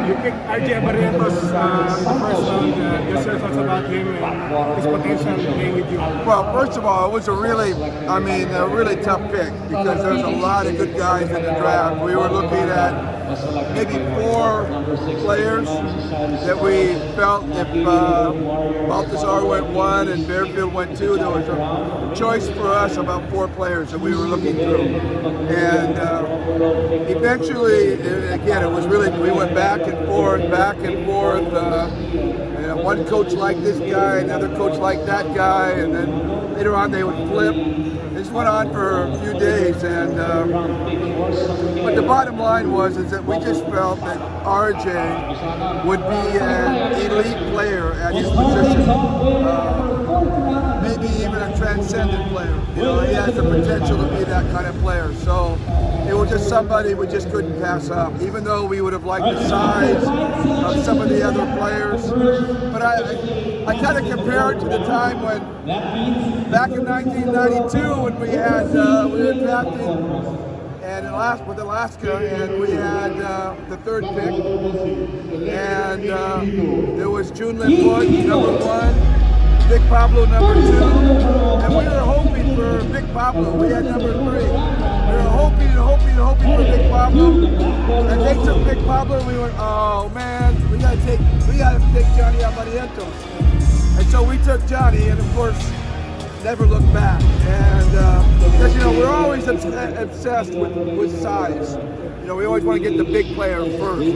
you picked RJ Abarrientos in the first round. Just your thoughts about him and his potential playing with you. Well, first of all, it was a really tough pick because there's a lot of good guys in the draft. We were looking at maybe 4 players that we felt if Baltazar went 1 and Bearfield went 2, there was a choice for us about 4 players that we were looking through. And eventually, again, it was really, we went back and forth. One coach liked this guy, another coach liked that guy, and then later on they would flip. This went on for a few days, and but the bottom line was that we just felt that RJ would be an elite player at his position, maybe even a transcendent player. You know, he has the potential to be that kind of player. So it was just somebody we just couldn't pass up, even though we would have liked the size of some of the other players. But I kind of compare it to the time when, back in 1992, when we were drafting with Alaska, and we had the 3rd pick, and there was Junlin Wood, number 1, Vic Pablo, number 2, and we were hoping for Vic Pablo. We had number 3. We were hoping for Vic Pablo, and they took Vic Pablo, and we went, oh man, we gotta take Johnny Abarrientos. And so we took Johnny, and of course, never looked back. And because we're always obsessed with size. We always want to get the big player first.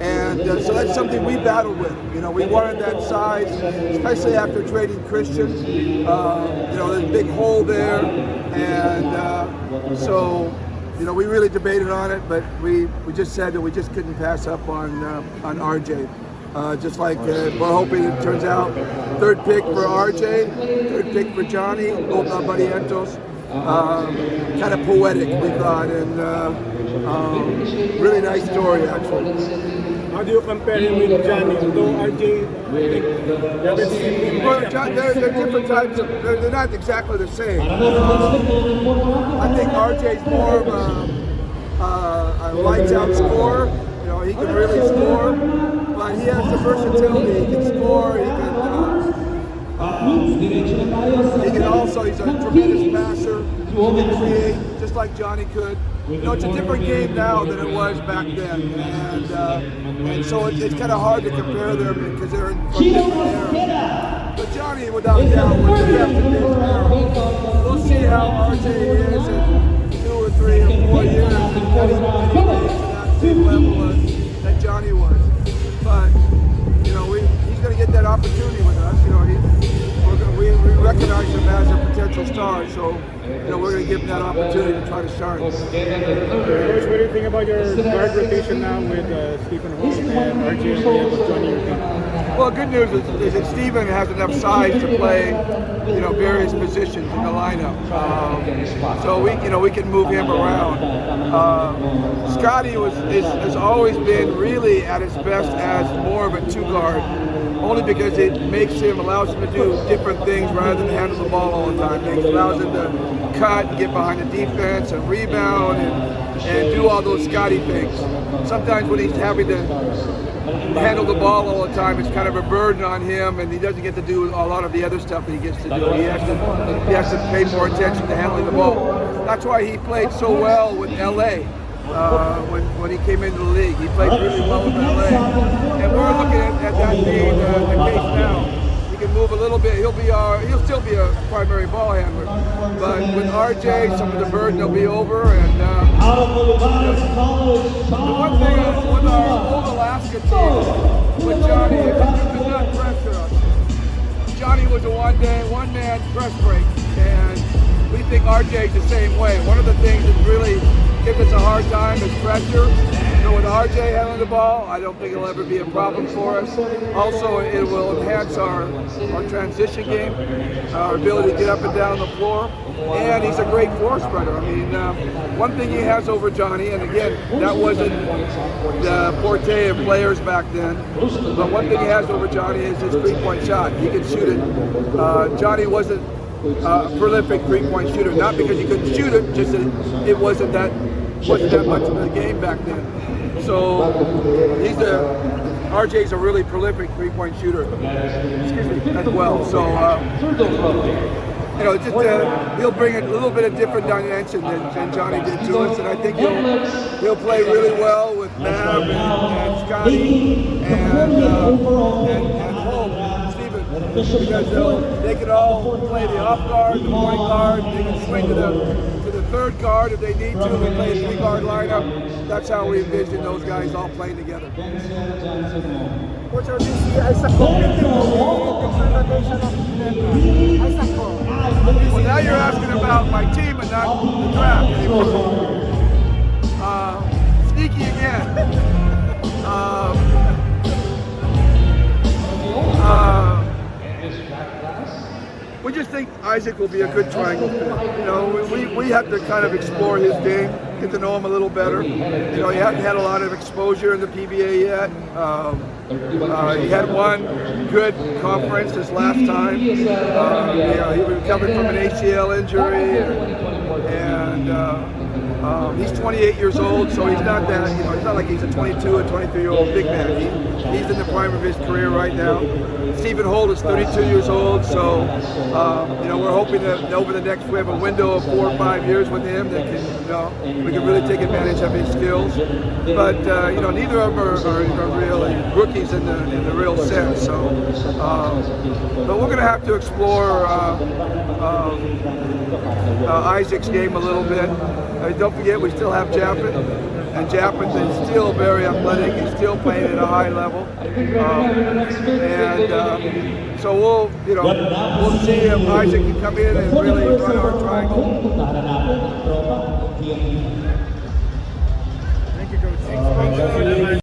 And so that's something we battled with. We wanted that size, especially after trading Christian. There's a big hole there, and so we really debated on it, but we just said that we just couldn't pass up on RJ. Just like we're hoping it turns out, 3rd pick for RJ, 3rd pick for Johnny, both Abarrientos. Kind of poetic, we thought, and really nice story, actually. How do you compare him with Johnny? Although RJ, they're different types of, they're not exactly the same. I think RJ's more of a lights out scorer. He can really score, but he has the versatility. He can score, he can also, he's a tremendous passer. He can create, just like Johnny could. It's a different game now than it was back then, and so it's kind of hard to compare them because they're from different eras. But Johnny, without a doubt, was the best in his era. We'll see how RJ is in 2 or 3 or 4 years, and he to that same level that Johnny was. But he's going to get that opportunity with us. We recognize him as a potential star, so we're going to give him that opportunity to try to start. Coach, what do you think about your guard rotation now with Stephen Hall and RJ and Johnny? Well, good news is that Stephen has enough size to play, various positions in the lineup. So we can move him around. Scotty has always been really at his best as more of a 2-guard, only because it allows him to do different things rather than handle the ball all the time. It allows him to cut and get behind the defense and rebound and do all those Scotty things. Sometimes when he's having to handle the ball all the time, it's kind of a burden on him, and he doesn't get to do a lot of the other stuff that he gets to do. He has to pay more attention to handling the ball. That's why he played so well with LA. When he came into the league, he played really well with LA, and we're looking at that being the case now. He can move a little bit. He'll still be a primary ball handler, but with RJ, some of the burden will be over. And the one thing with our old Alaska team with Johnny is that he could not pressure us. Johnny was a one-man press break, and we think RJ's the same way. One of the things that really gives us a hard time is pressure. With RJ handling the ball, I don't think it'll ever be a problem for us. Also, it will enhance our transition game, our ability to get up and down the floor, and he's a great floor spreader. I mean, one thing he has over Johnny, and again, that wasn't the forte of players back then, but one thing he has over Johnny is his three-point shot. He can shoot it. Johnny wasn't a prolific three-point shooter, not because he couldn't shoot it, just that it wasn't that much of the game back then. So RJ's a really prolific three-point shooter, as well. So just he'll bring a little bit of different dimension than Johnny did to us, and I think he'll play really well with Mav and Scotty and Holm, Steven, because they can all play the off guard, the point guard. They can swing to the third guard if they need to. They play a three-guard lineup. That's how we envision those guys all playing together. Coach RBC, ay sakto implementation of Ginebra. Ay sakto. Well, now you're asking about my team and not the draft anymore. Sneaky again. We just think Isaac will be a good triangle fit. We have to kind of explore his game, get to know him a little better. He hasn't had a lot of exposure in the PBA yet. He had one good conference this last time. He was recovering from an ACL injury, and he's 28 years old, so he's not that. He's not like he's a 22 or 23-year-old big man. He's in the prime of his career right now. Stephen Holt is 32 years old, so we're hoping that over the next, we have a window of 4 or 5 years with him that we can really take advantage of his skills. But neither of them are really rookies in the real sense. So, but we're going to have to explore Isaac's game a little bit. Don't forget, we still have Japan, and Japan is still very athletic. He's still playing at a high level, so we'll see if Isaac can come in and really run our triangle.